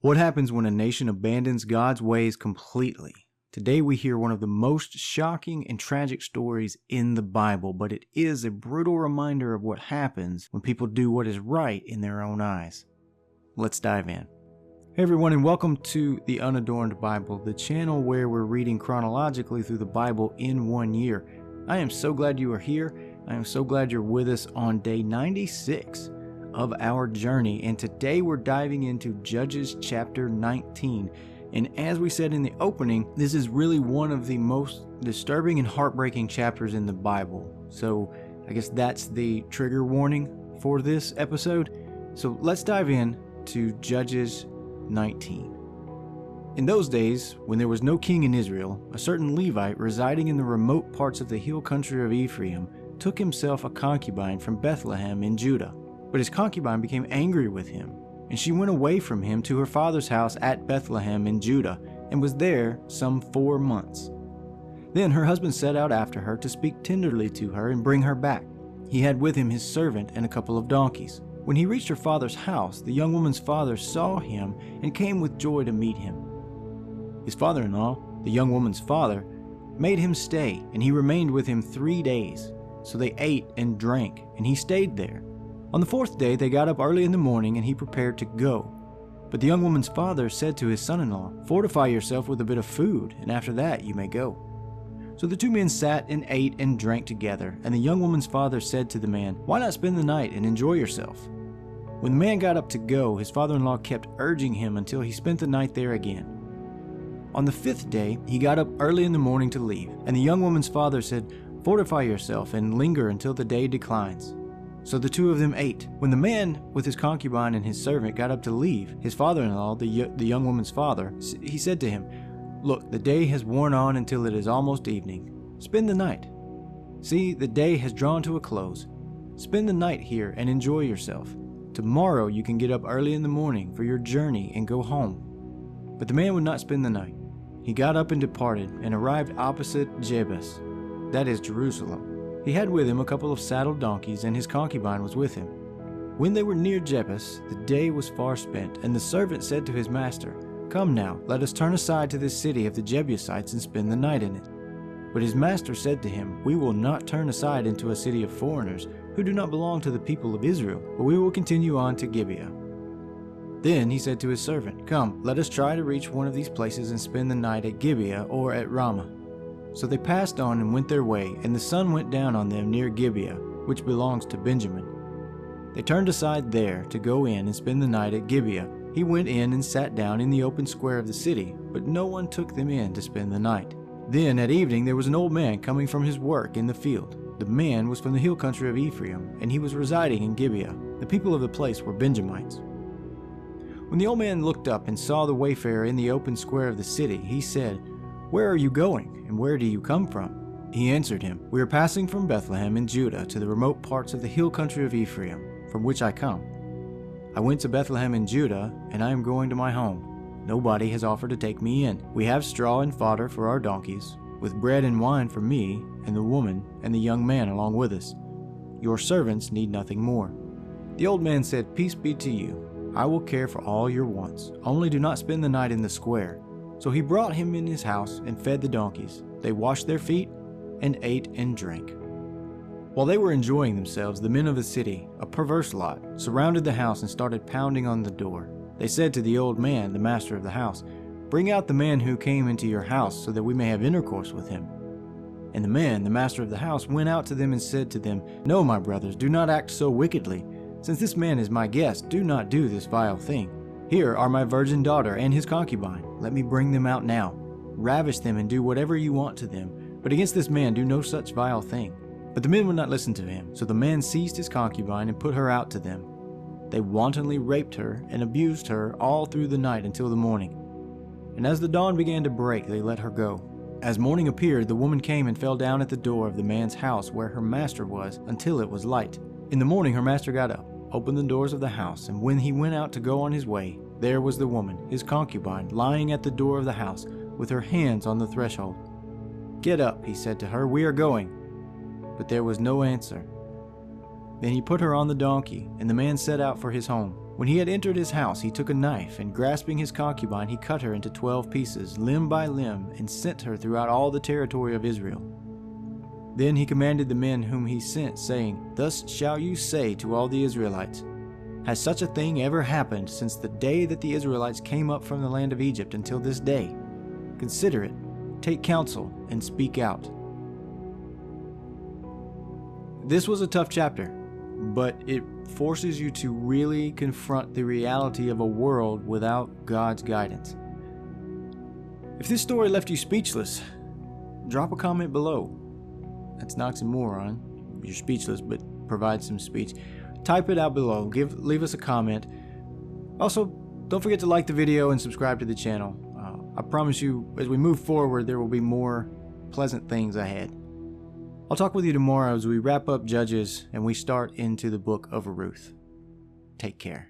What happens when a nation abandons God's ways completely? Today we hear one of the most shocking and tragic stories in the Bible, but it is a brutal reminder of what happens when people do what is right in their own eyes. Let's dive in. Hey everyone, and welcome to The Unadorned Bible, the channel where we're reading chronologically through the Bible in 1 year. I am so glad you are here. I am so glad you're with us on day 96 of our journey, and today we're diving into Judges chapter 19. And as we said in the opening, this is really one of the most disturbing and heartbreaking chapters in the Bible. So I guess that's the trigger warning for this episode. So let's dive in to Judges 19. In those days, when there was no king in Israel, a certain Levite residing in the remote parts of the hill country of Ephraim took himself a concubine from Bethlehem in Judah. But his concubine became angry with him, and she went away from him to her father's house at Bethlehem in Judah, and was there some 4 months. Then her husband set out after her to speak tenderly to her and bring her back. He had with him his servant and a couple of donkeys. When he reached her father's house, the young woman's father saw him and came with joy to meet him. His father-in-law, the young woman's father, made him stay, and he remained with him 3 days. So they ate and drank, and he stayed there. On the 4th day they got up early in the morning, and he prepared to go. But the young woman's father said to his son-in-law, "Fortify yourself with a bit of food, and after that you may go." So the two men sat and ate and drank together, and the young woman's father said to the man, "Why not spend the night and enjoy yourself?" When the man got up to go, his father-in-law kept urging him until he spent the night there again. On the 5th day he got up early in the morning to leave, and the young woman's father said, "Fortify yourself and linger until the day declines." So the two of them ate. When the man with his concubine and his servant got up to leave, his father-in-law, the young woman's father, he said to him, "Look, the day has worn on until it is almost evening. Spend the night. See, the day has drawn to a close. Spend the night here and enjoy yourself. Tomorrow you can get up early in the morning for your journey and go home." But the man would not spend the night. He got up and departed and arrived opposite Jebus, that is Jerusalem. He had with him a couple of saddled donkeys, and his concubine was with him. When they were near Jebus, the day was far spent, and the servant said to his master, "Come now, let us turn aside to this city of the Jebusites and spend the night in it." But his master said to him, "We will not turn aside into a city of foreigners who do not belong to the people of Israel, but we will continue on to Gibeah." Then he said to his servant, "Come, let us try to reach one of these places and spend the night at Gibeah or at Ramah." So they passed on and went their way, and the sun went down on them near Gibeah, which belongs to Benjamin. They turned aside there to go in and spend the night at Gibeah. He went in and sat down in the open square of the city, but no one took them in to spend the night. Then at evening there was an old man coming from his work in the field. The man was from the hill country of Ephraim, and he was residing in Gibeah. The people of the place were Benjamites. When the old man looked up and saw the wayfarer in the open square of the city, he said, "Where are you going, and where do you come from?" He answered him, "We are passing from Bethlehem in Judah to the remote parts of the hill country of Ephraim, from which I come. I went to Bethlehem in Judah, and I am going to my home. Nobody has offered to take me in. We have straw and fodder for our donkeys, with bread and wine for me and the woman and the young man along with us. Your servants need nothing more." The old man said, "Peace be to you. I will care for all your wants. Only do not spend the night in the square." So he brought him in his house and fed the donkeys. They washed their feet and ate and drank. While they were enjoying themselves, the men of the city, a perverse lot, surrounded the house and started pounding on the door. They said to the old man, the master of the house, "Bring out the man who came into your house so that we may have intercourse with him." And the man, the master of the house, went out to them and said to them, "No, my brothers, do not act so wickedly. Since this man is my guest, do not do this vile thing. Here are my virgin daughter and his concubine. Let me bring them out now. Ravish them and do whatever you want to them, but against this man do no such vile thing." But the men would not listen to him, so the man seized his concubine and put her out to them. They wantonly raped her and abused her all through the night until the morning. And as the dawn began to break, they let her go. As morning appeared, the woman came and fell down at the door of the man's house where her master was until it was light. In the morning her master got up, opened the doors of the house, and when he went out to go on his way, there was the woman, his concubine, lying at the door of the house, with her hands on the threshold. "Get up," he said to her, "we are going." But there was no answer. Then he put her on the donkey, and the man set out for his home. When he had entered his house, he took a knife, and grasping his concubine, he cut her into 12 pieces, limb by limb, and sent her throughout all the territory of Israel. Then he commanded the men whom he sent, saying, "Thus shall you say to all the Israelites, has such a thing ever happened since the day that the Israelites came up from the land of Egypt until this day? Consider it, take counsel, and speak out." This was a tough chapter, but it forces you to really confront the reality of a world without God's guidance. If this story left you speechless, drop a comment below. That's an oxymoron. You're speechless, but provide some speech. Type it out below. Leave us a comment. Also, don't forget to like the video and subscribe to the channel. I promise you, as we move forward, there will be more pleasant things ahead. I'll talk with you tomorrow as we wrap up Judges and we start into the book of Ruth. Take care.